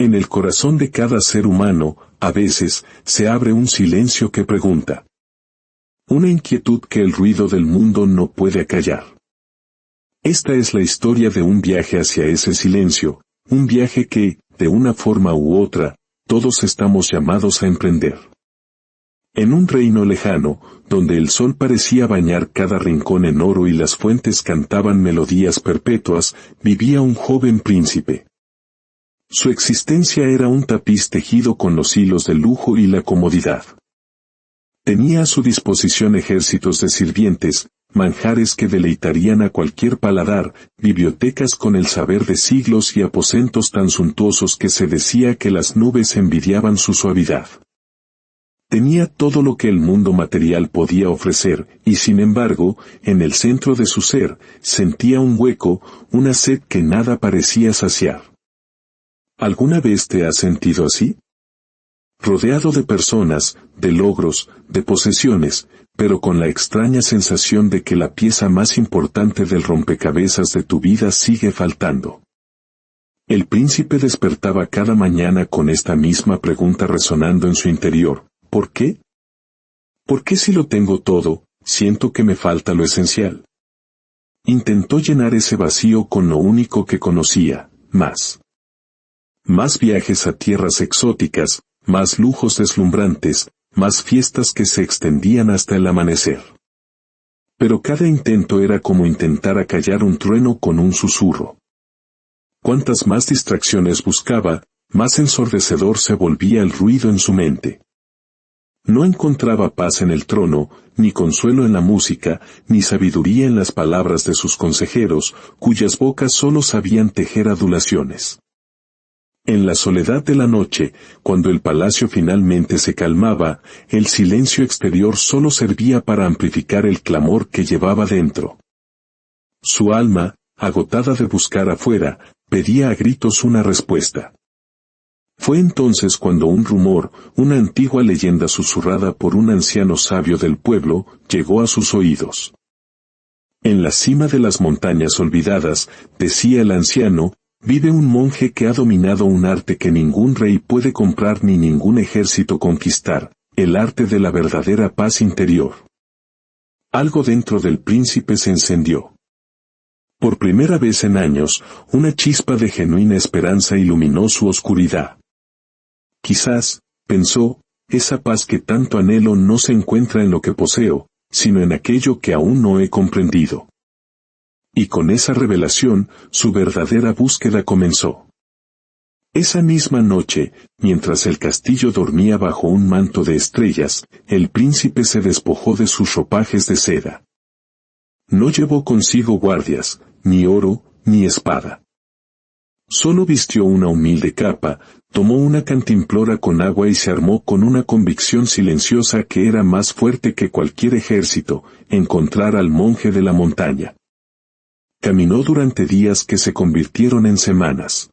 En el corazón de cada ser humano, a veces, se abre un silencio que pregunta. Una inquietud que el ruido del mundo no puede acallar. Esta es la historia de un viaje hacia ese silencio, un viaje que, de una forma u otra, todos estamos llamados a emprender. En un reino lejano, donde el sol parecía bañar cada rincón en oro y las fuentes cantaban melodías perpetuas, vivía un joven príncipe. Su existencia era un tapiz tejido con los hilos del lujo y la comodidad. Tenía a su disposición ejércitos de sirvientes, manjares que deleitarían a cualquier paladar, bibliotecas con el saber de siglos y aposentos tan suntuosos que se decía que las nubes envidiaban su suavidad. Tenía todo lo que el mundo material podía ofrecer, y sin embargo, en el centro de su ser, sentía un hueco, una sed que nada parecía saciar. ¿Alguna vez te has sentido así? Rodeado de personas, de logros, de posesiones, pero con la extraña sensación de que la pieza más importante del rompecabezas de tu vida sigue faltando. El príncipe despertaba cada mañana con esta misma pregunta resonando en su interior: ¿por qué? ¿Por qué si lo tengo todo, siento que me falta lo esencial? Intentó llenar ese vacío con lo único que conocía: más. Más viajes a tierras exóticas, más lujos deslumbrantes, más fiestas que se extendían hasta el amanecer. Pero cada intento era como intentar acallar un trueno con un susurro. Cuantas más distracciones buscaba, más ensordecedor se volvía el ruido en su mente. No encontraba paz en el trono, ni consuelo en la música, ni sabiduría en las palabras de sus consejeros, cuyas bocas solo sabían tejer adulaciones. En la soledad de la noche, cuando el palacio finalmente se calmaba, el silencio exterior solo servía para amplificar el clamor que llevaba dentro. Su alma, agotada de buscar afuera, pedía a gritos una respuesta. Fue entonces cuando un rumor, una antigua leyenda susurrada por un anciano sabio del pueblo, llegó a sus oídos. En la cima de las montañas olvidadas, decía el anciano, vive un monje que ha dominado un arte que ningún rey puede comprar ni ningún ejército conquistar, el arte de la verdadera paz interior. Algo dentro del príncipe se encendió. Por primera vez en años, una chispa de genuina esperanza iluminó su oscuridad. Quizás, pensó, esa paz que tanto anhelo no se encuentra en lo que poseo, sino en aquello que aún no he comprendido. Y con esa revelación, su verdadera búsqueda comenzó. Esa misma noche, mientras el castillo dormía bajo un manto de estrellas, el príncipe se despojó de sus ropajes de seda. No llevó consigo guardias, ni oro, ni espada. Solo vistió una humilde capa, tomó una cantimplora con agua y se armó con una convicción silenciosa que era más fuerte que cualquier ejército: encontrar al monje de la montaña. Caminó durante días que se convirtieron en semanas.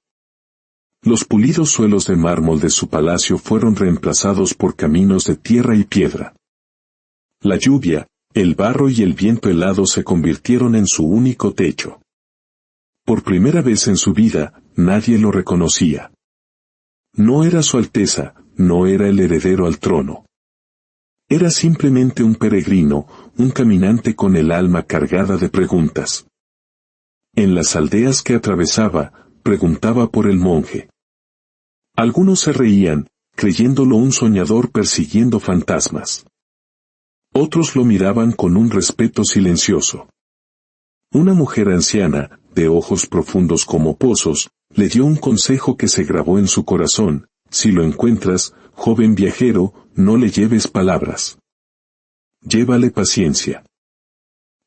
Los pulidos suelos de mármol de su palacio fueron reemplazados por caminos de tierra y piedra. La lluvia, el barro y el viento helado se convirtieron en su único techo. Por primera vez en su vida, nadie lo reconocía. No era su alteza, no era el heredero al trono. Era simplemente un peregrino, un caminante con el alma cargada de preguntas. En las aldeas que atravesaba, preguntaba por el monje. Algunos se reían, creyéndolo un soñador persiguiendo fantasmas. Otros lo miraban con un respeto silencioso. Una mujer anciana, de ojos profundos como pozos, le dio un consejo que se grabó en su corazón: si lo encuentras, joven viajero, no le lleves palabras. Llévale paciencia.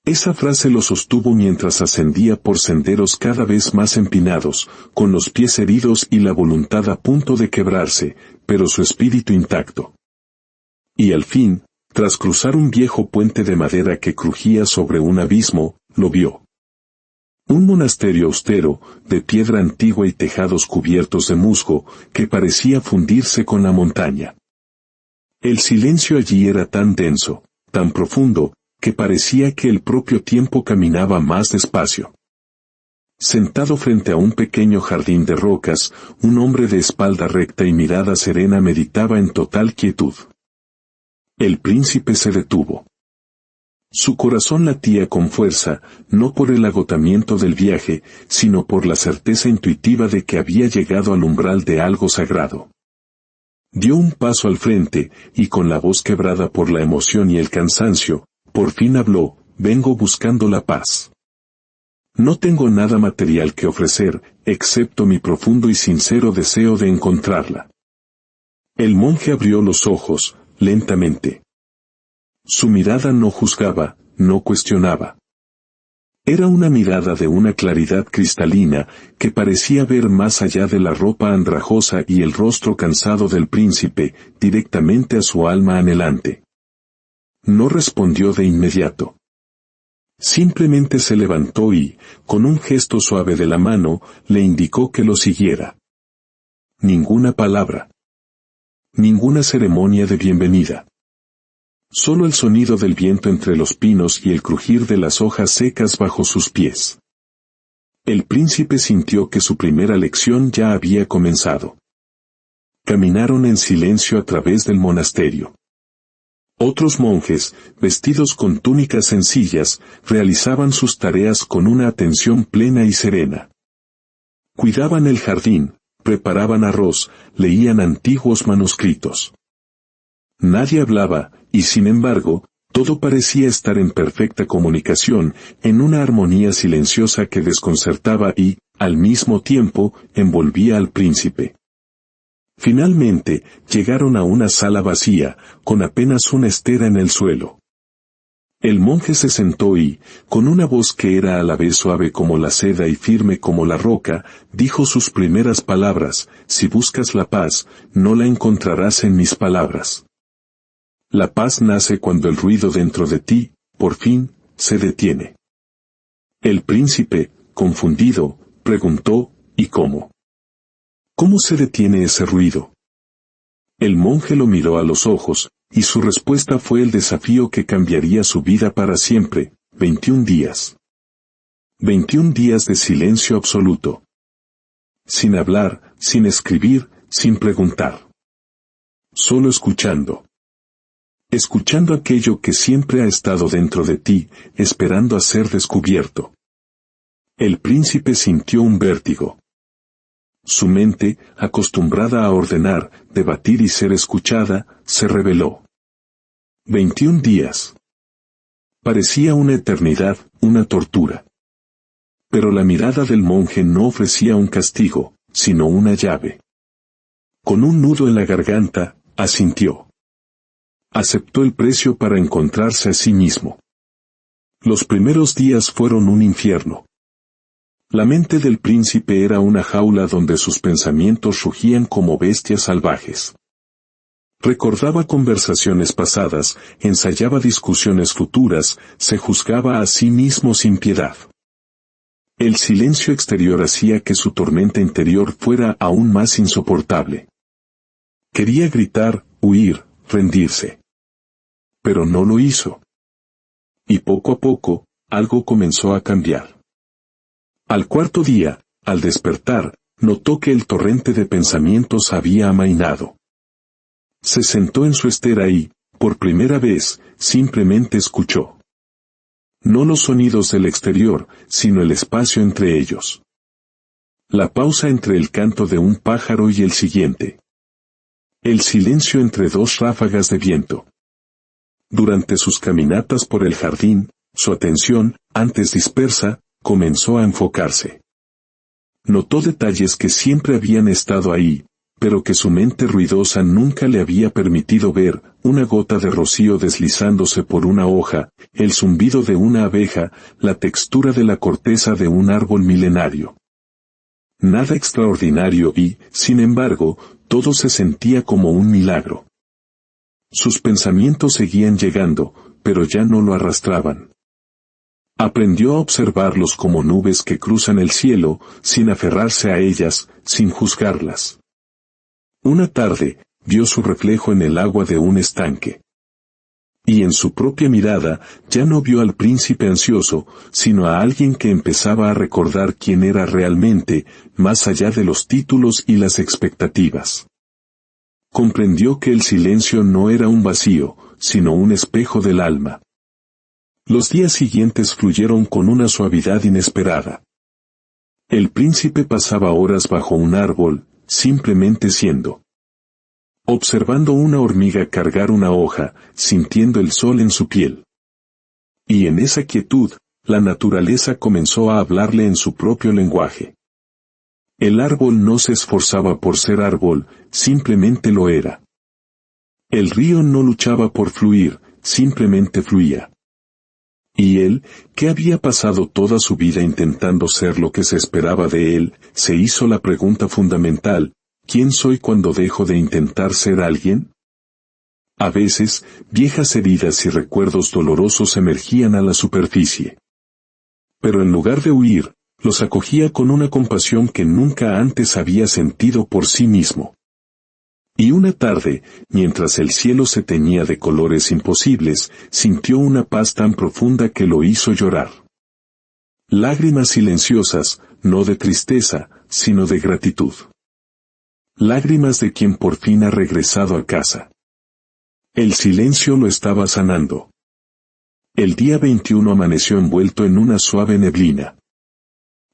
Esa frase lo sostuvo mientras ascendía por senderos cada vez más empinados, con los pies heridos y la voluntad a punto de quebrarse, pero su espíritu intacto. Y al fin, tras cruzar un viejo puente de madera que crujía sobre un abismo, lo vio. Un monasterio austero, de piedra antigua y tejados cubiertos de musgo, que parecía fundirse con la montaña. El silencio allí era tan denso, tan profundo, que parecía que el propio tiempo caminaba más despacio. Sentado frente a un pequeño jardín de rocas, un hombre de espalda recta y mirada serena meditaba en total quietud. El príncipe se detuvo. Su corazón latía con fuerza, no por el agotamiento del viaje, sino por la certeza intuitiva de que había llegado al umbral de algo sagrado. Dio un paso al frente, y con la voz quebrada por la emoción y el cansancio, por fin habló: vengo buscando la paz. No tengo nada material que ofrecer, excepto mi profundo y sincero deseo de encontrarla. El monje abrió los ojos, lentamente. Su mirada no juzgaba, no cuestionaba. Era una mirada de una claridad cristalina, que parecía ver más allá de la ropa andrajosa y el rostro cansado del príncipe, directamente a su alma anhelante. No respondió de inmediato. Simplemente se levantó y, con un gesto suave de la mano, le indicó que lo siguiera. Ninguna palabra. Ninguna ceremonia de bienvenida. Solo el sonido del viento entre los pinos y el crujir de las hojas secas bajo sus pies. El príncipe sintió que su primera lección ya había comenzado. Caminaron en silencio a través del monasterio. Otros monjes, vestidos con túnicas sencillas, realizaban sus tareas con una atención plena y serena. Cuidaban el jardín, preparaban arroz, leían antiguos manuscritos. Nadie hablaba, y sin embargo, todo parecía estar en perfecta comunicación, en una armonía silenciosa que desconcertaba y, al mismo tiempo, envolvía al príncipe. Finalmente, llegaron a una sala vacía, con apenas una estera en el suelo. El monje se sentó y, con una voz que era a la vez suave como la seda y firme como la roca, dijo sus primeras palabras: si buscas la paz, no la encontrarás en mis palabras. La paz nace cuando el ruido dentro de ti, por fin, se detiene. El príncipe, confundido, preguntó: ¿y cómo? ¿Cómo se detiene ese ruido? El monje lo miró a los ojos, y su respuesta fue el desafío que cambiaría su vida para siempre: 21 días. 21 días de silencio absoluto. Sin hablar, sin escribir, sin preguntar. Solo escuchando. Escuchando aquello que siempre ha estado dentro de ti, esperando a ser descubierto. El príncipe sintió un vértigo. Su mente, acostumbrada a ordenar, debatir y ser escuchada, se rebeló. 21 días. Parecía una eternidad, una tortura. Pero la mirada del monje no ofrecía un castigo, sino una llave. Con un nudo en la garganta, asintió. Aceptó el precio para encontrarse a sí mismo. Los primeros días fueron un infierno. La mente del príncipe era una jaula donde sus pensamientos rugían como bestias salvajes. Recordaba conversaciones pasadas, ensayaba discusiones futuras, se juzgaba a sí mismo sin piedad. El silencio exterior hacía que su tormenta interior fuera aún más insoportable. Quería gritar, huir, rendirse. Pero no lo hizo. Y poco a poco, algo comenzó a cambiar. Al cuarto día, al despertar, notó que el torrente de pensamientos había amainado. Se sentó en su estera y, por primera vez, simplemente escuchó. No los sonidos del exterior, sino el espacio entre ellos. La pausa entre el canto de un pájaro y el siguiente. El silencio entre dos ráfagas de viento. Durante sus caminatas por el jardín, su atención, antes dispersa, comenzó a enfocarse. Notó detalles que siempre habían estado ahí, pero que su mente ruidosa nunca le había permitido ver: una gota de rocío deslizándose por una hoja, el zumbido de una abeja, la textura de la corteza de un árbol milenario. Nada extraordinario y, sin embargo, todo se sentía como un milagro. Sus pensamientos seguían llegando, pero ya no lo arrastraban. Aprendió a observarlos como nubes que cruzan el cielo, sin aferrarse a ellas, sin juzgarlas. Una tarde, vio su reflejo en el agua de un estanque. Y en su propia mirada, ya no vio al príncipe ansioso, sino a alguien que empezaba a recordar quién era realmente, más allá de los títulos y las expectativas. Comprendió que el silencio no era un vacío, sino un espejo del alma. Los días siguientes fluyeron con una suavidad inesperada. El príncipe pasaba horas bajo un árbol, simplemente siendo. Observando una hormiga cargar una hoja, sintiendo el sol en su piel. Y en esa quietud, la naturaleza comenzó a hablarle en su propio lenguaje. El árbol no se esforzaba por ser árbol, simplemente lo era. El río no luchaba por fluir, simplemente fluía. Y él, que había pasado toda su vida intentando ser lo que se esperaba de él, se hizo la pregunta fundamental: ¿quién soy cuando dejo de intentar ser alguien? A veces, viejas heridas y recuerdos dolorosos emergían a la superficie. Pero en lugar de huir, los acogía con una compasión que nunca antes había sentido por sí mismo. Y una tarde, mientras el cielo se teñía de colores imposibles, sintió una paz tan profunda que lo hizo llorar. Lágrimas silenciosas, no de tristeza, sino de gratitud. Lágrimas de quien por fin ha regresado a casa. El silencio lo estaba sanando. El día 21 amaneció envuelto en una suave neblina.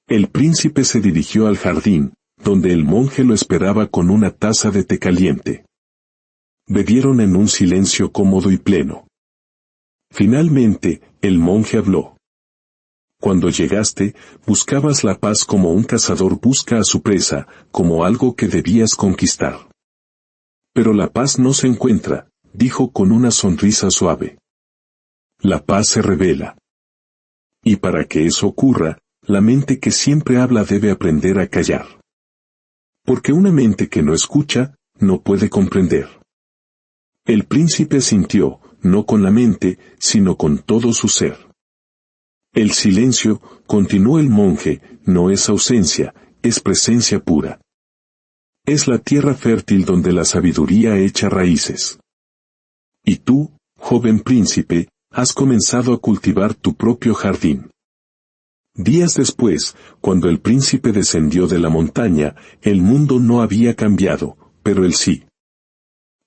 El príncipe se dirigió al jardín, donde el monje lo esperaba con una taza de té caliente. Bebieron en un silencio cómodo y pleno. Finalmente, el monje habló. Cuando llegaste, buscabas la paz como un cazador busca a su presa, como algo que debías conquistar. Pero la paz no se encuentra, dijo con una sonrisa suave. La paz se revela. Y para que eso ocurra, la mente que siempre habla debe aprender a callar. Porque una mente que no escucha, no puede comprender. El príncipe asintió, no con la mente, sino con todo su ser. El silencio, continuó el monje, no es ausencia, es presencia pura. Es la tierra fértil donde la sabiduría echa raíces. Y tú, joven príncipe, has comenzado a cultivar tu propio jardín. Días después, cuando el príncipe descendió de la montaña, el mundo no había cambiado, pero él sí.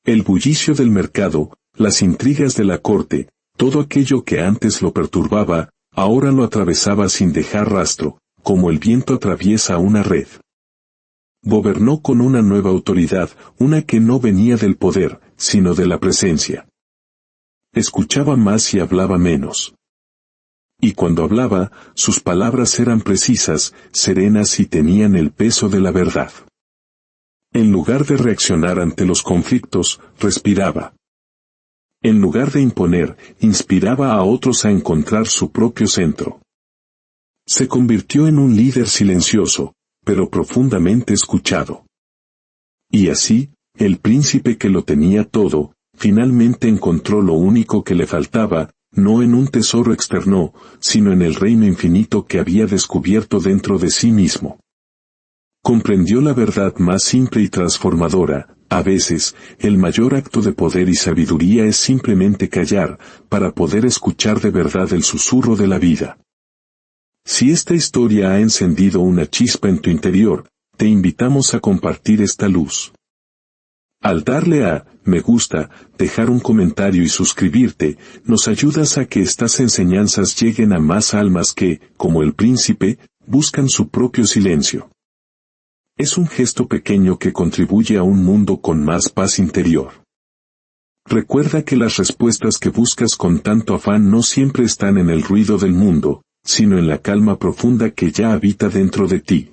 El bullicio del mercado, las intrigas de la corte, todo aquello que antes lo perturbaba, ahora lo atravesaba sin dejar rastro, como el viento atraviesa una red. Gobernó con una nueva autoridad, una que no venía del poder, sino de la presencia. Escuchaba más y hablaba menos. Y cuando hablaba, sus palabras eran precisas, serenas y tenían el peso de la verdad. En lugar de reaccionar ante los conflictos, respiraba. En lugar de imponer, inspiraba a otros a encontrar su propio centro. Se convirtió en un líder silencioso, pero profundamente escuchado. Y así, el príncipe que lo tenía todo, finalmente encontró lo único que le faltaba, no en un tesoro externo, sino en el reino infinito que había descubierto dentro de sí mismo. Comprendió la verdad más simple y transformadora: a veces, el mayor acto de poder y sabiduría es simplemente callar, para poder escuchar de verdad el susurro de la vida. Si esta historia ha encendido una chispa en tu interior, te invitamos a compartir esta luz. Al darle a me gusta, dejar un comentario y suscribirte, nos ayudas a que estas enseñanzas lleguen a más almas que, como el príncipe, buscan su propio silencio. Es un gesto pequeño que contribuye a un mundo con más paz interior. Recuerda que las respuestas que buscas con tanto afán no siempre están en el ruido del mundo, sino en la calma profunda que ya habita dentro de ti.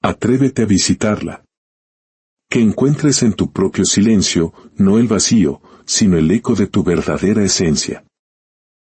Atrévete a visitarla. Que encuentres en tu propio silencio, no el vacío, sino el eco de tu verdadera esencia.